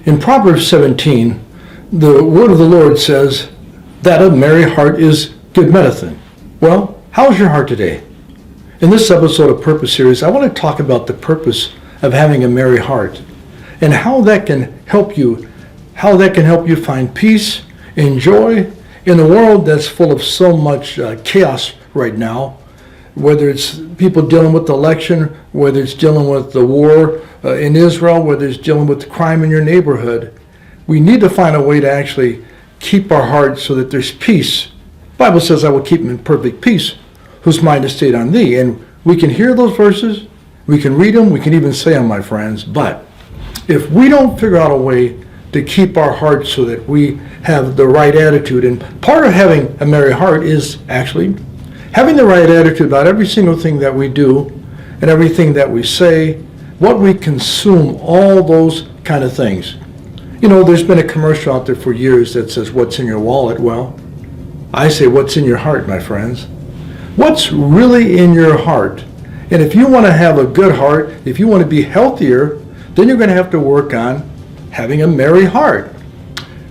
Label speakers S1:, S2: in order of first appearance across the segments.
S1: In Proverbs 17, the word of the Lord says that a merry heart is good medicine. Well, how's your heart today? In this episode of Purpose Series, I want to talk about the purpose of having a merry heart and how that can help you find peace and joy in a world that's full of so much chaos right now, whether it's people dealing with the election, whether it's dealing with the war in Israel, whether it's dealing with the crime in your neighborhood. We need to find a way to actually keep our hearts so that there's peace. The Bible says, I will keep him in perfect peace, whose mind is stayed on thee. And we can hear those verses, we can read them, we can even say them, my friends. But if we don't figure out a way to keep our hearts so that we have the right attitude, and part of having a merry heart is actually having the right attitude about every single thing that we do and everything that we say, what we consume, all those kind of things. You know, there's been a commercial out there for years that says, what's in your wallet? Well, I say, what's in your heart, my friends? What's really in your heart? And if you want to have a good heart, if you want to be healthier, then you're going to have to work on having a merry heart.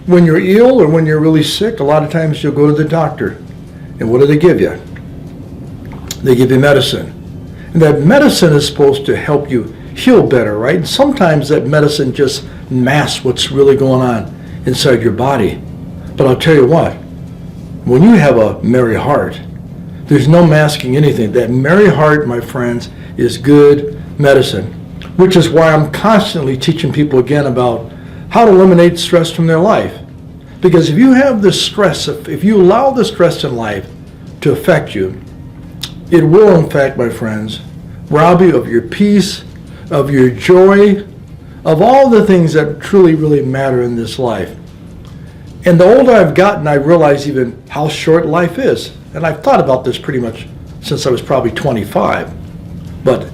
S1: When you're ill or when you're really sick, a lot of times you'll go to the doctor. And what do they give you? They give you medicine. And that medicine is supposed to help you heal better, right? And sometimes that medicine just masks what's really going on inside your body. But I'll tell you what, when you have a merry heart, there's no masking anything. That merry heart, my friends, is good medicine, which is why I'm constantly teaching people again about how to eliminate stress from their life. Because if you have the stress, if you allow the stress in life to affect you, it will, in fact, my friends, rob you of your peace, of your joy, of all the things that truly, really matter in this life. And the older I've gotten, I realize even how short life is. And I've thought about this pretty much since I was probably 25. But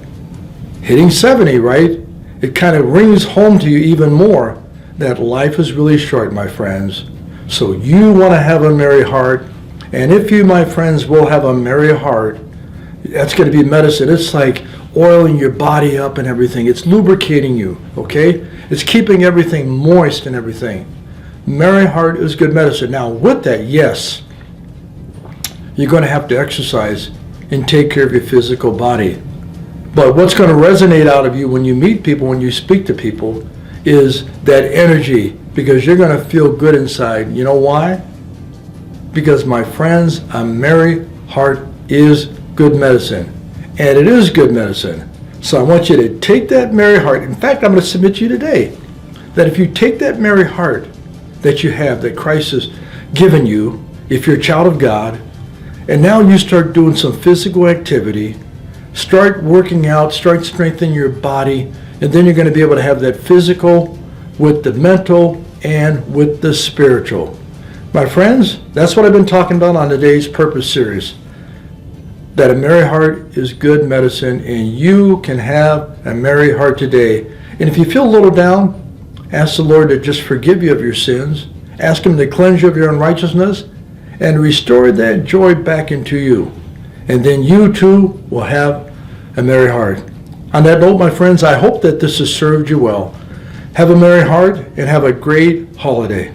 S1: hitting 70, right, it kind of rings home to you even more that life is really short, my friends. So you want to have a merry heart. And if you, my friends, will have a merry heart, that's going to be medicine. It's like oiling your body up and everything. It's lubricating you, okay? It's keeping everything moist and everything. Merry heart is good medicine. Now, with that, yes, you're going to have to exercise and take care of your physical body. But what's going to resonate out of you when you meet people, when you speak to people, is that energy, because you're going to feel good inside. You know why? Because, my friends, a merry heart is good medicine. And it is good medicine. So I want you to take that merry heart. In fact, I'm going to submit to you today that if you take that merry heart that you have, that Christ has given you, if you're a child of God, and now you start doing some physical activity, start working out, start strengthening your body, and then you're going to be able to have that physical with the mental and with the spiritual. My friends, that's what I've been talking about on today's Purpose Series. That a merry heart is good medicine, and you can have a merry heart today. And if you feel a little down, ask the Lord to just forgive you of your sins. Ask Him to cleanse you of your unrighteousness and restore that joy back into you. And then you too will have a merry heart. On that note, my friends, I hope that this has served you well. Have a merry heart and have a great holiday.